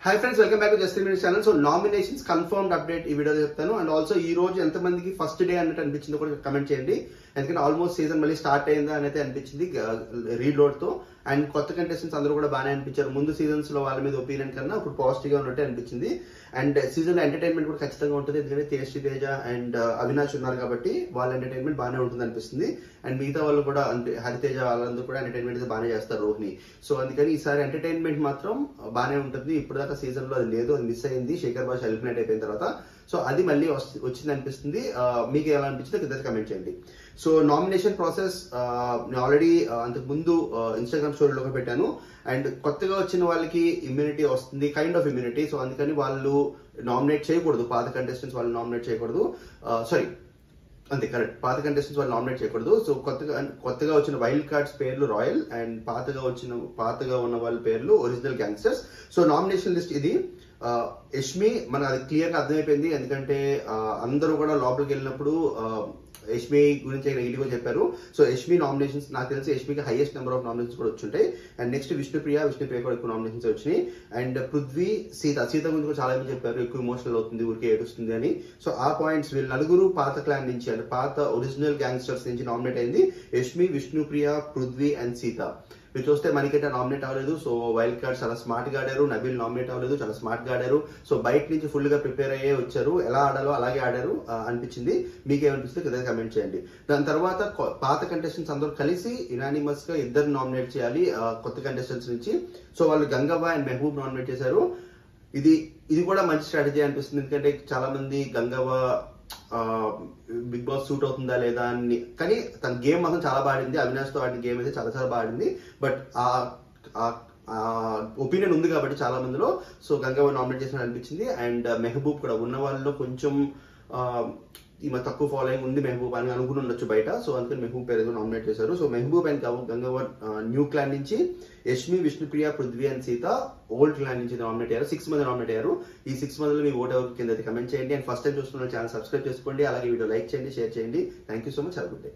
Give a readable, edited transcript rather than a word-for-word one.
Hi friends, welcome back to just 3 minutes channel. So nominations confirmed update ఈ వీడియోలో చెప్తాను. And also ఈ రోజు ఎంత మందికి ఫస్ట్ డే అన్నట్టు అనిపించిందో కూడా కమెంట్ చేయండి. ఎందుకంటే ఆల్మోస్ట్ సీజన్ మళ్ళీ స్టార్ట్ అయిందా అని అయితే అనిపించింది రీలోడ్ తో. అండ్ కొత్త కంటెస్టెంట్స్ అందరూ కూడా బాగానే అనిపించారు. ముందు సీజన్స్ లో వాళ్ళ మీద ఒపీనియన్ కన్నా ఇప్పుడు పాజిటివ్ గా ఉన్నట్టే అనిపించింది. అండ్ సీజన్ లో ఎంటర్టైన్మెంట్ కూడా ఖచ్చితంగా ఉంటుంది. ఎందుకంటే తేజస్వి తేజ అండ్ అవినాష్ ఉన్నారు కాబట్టి వాళ్ళ ఎంటర్టైన్మెంట్ బాగానే ఉంటుంది అనిపిస్తుంది. అండ్ మిగతా వాళ్ళు కూడా అంటే హరితేజ వాళ్ళందరూ కూడా ఎంటర్టైన్మెంట్ అయితే బాగానే చేస్తారు, రోహిణి. సో అందుకని ఈసారి ఎంటర్టైన్మెంట్ మాత్రం బాగానే ఉంటుంది. ఇప్పుడు దాకా సీజన్ లో అది లేదు, అది మిస్ అయింది శేఖర్ భాష ఎలిమినేట్ అయిపోయిన తర్వాత. సో అది మళ్ళీ వచ్చింది అనిపిస్తుంది. మీకు ఎలా అనిపించిందో కింద కమెంట్ చేయండి. సో నామినేషన్ ప్రాసెస్ నేను ఆల్రెడీ అంతకు ముందు ఇన్స్టాగ్రామ్ స్టోరీలో పెట్టాను. అండ్ కొత్తగా వచ్చిన వాళ్ళకి ఇమ్యూనిటీ వస్తుంది, కైండ్ ఆఫ్ ఇమ్యూనిటీ. సో అందుకని వాళ్ళు నామినేట్ చేయకూడదు, పాత కంటెస్టెంట్స్ వాళ్ళు నామినేట్ చేయకూడదు. సారీ, అంతే కరెక్ట్, పాత కంటెస్టెంట్స్ వాళ్ళు నామినేట్ చేయకూడదు. సో కొత్తగా వచ్చిన వైల్డ్ కార్డ్స్ పేర్లు రాయల్, అండ్ పాతగా ఉన్న వాళ్ళ పేర్లు original gangsters. So nomination list ఇది. యష్మి మనకు అది క్లియర్ గా అర్థమైపోయింది. ఎందుకంటే అందరూ కూడా లోపలికి వెళ్ళినప్పుడు యష్మి గురించి నెగిటివ్ చెప్పారు. సో యష్మి నామినేషన్స్ నాకు తెలిసి యష్మికి హైయెస్ట్ నెంబర్ ఆఫ్ నామినేషన్స్ కూడా వచ్చుంటాయి. అండ్ నెక్స్ట్ విష్ణుప్రియ కూడా ఎక్కువ నామినేషన్స్ వచ్చినాయి. అండ్ పృథ్వీ, సీత గురించి కూడా చాలా మంది చెప్పారు ఎక్కువ ఎమోషనల్ అవుతుంది, ఊరికే ఏడుస్తుంది అని. సో ఆ పాయింట్స్ వీళ్ళు నలుగురు పాత క్లాన్ నుంచి అంటే పాత ఒరిజినల్ గ్యాంగ్స్టర్స్ నుంచి నామినేట్ అయింది. యష్మి, విష్ణుప్రియ, పృథ్వీ అండ్ సీత. మీరు చూస్తే మణికంఠ నామినేట్ అవ్వలేదు. సో వైల్డ్ కార్డ్ చాలా స్మార్ట్ గా ఆడారు. నబీల్ నామినేట్ అవ్వలేదు, చాలా స్మార్ట్ గా ఆడారు. సో బయట నుంచి ఫుల్ గా ప్రిపేర్ అయ్యే వచ్చారు. ఎలా ఆడాలో అలాగే ఆడారు అనిపించింది. మీకేమనిపిస్తే కింద కమెంట్ చేయండి. దాని తర్వాత పాత కంటెస్టెంట్స్ అందరూ కలిసి యునానిమస్ గా ఇద్దరు నామినేట్ చేయాలి కొత్త కంటెస్టెంట్స్ నుంచి. సో వాళ్ళు గంగవ్వ అండ్ మెహబూబ్ నామినేట్ చేశారు. ఇది కూడా మంచి స్ట్రాటజీ అనిపిస్తుంది. ఎందుకంటే చాలా మంది గంగవ్వ బిగ్ బాస్ సూట్ అవుతుందా లేదా అని, కానీ తన గేమ్ మాత్రం చాలా బాడింది. అవినాష్ తో ఆడిన గేమ్ అయితే చాలా బాడింది. బట్ ఒపీనియన్ ఉంది కాబట్టి చాలా మందిలో. సో గంగవ్వ నామినేట్ చేసిన అనిపించింది. అండ్ మెహబూబ్ కూడా ఉన్న వాళ్ళలో కొంచెం ఈమె తక్కువ ఫాలోయింగ్ ఉంది మెహబూబ్ అని అనుకుని ఉండొచ్చు బయట. సో అందుకని మెహబూబ్ పేరు నామినేట్ చేశారు. So Mehboob and Gangavva new clan నుంచి, Yashmi, Vishnupriya, Prithvi and Seetha old clan నుంచి నామినేట్ అయ్యారు. 6 మంది నామినేట్ అయ్యారు. ఈ 6 మందిలో మీ ఓట్ ఎవరికి కింద కమెంట్ చేయండి. అండ్ ఫస్ట్ టైం చూస్తున్న ఛానల్ సబ్స్క్రైబ్ చేసుకోండి. అలాగే వీడియో లైక్ చేయండి, షేర్ చేయండి. Thank you so much. Have a good day.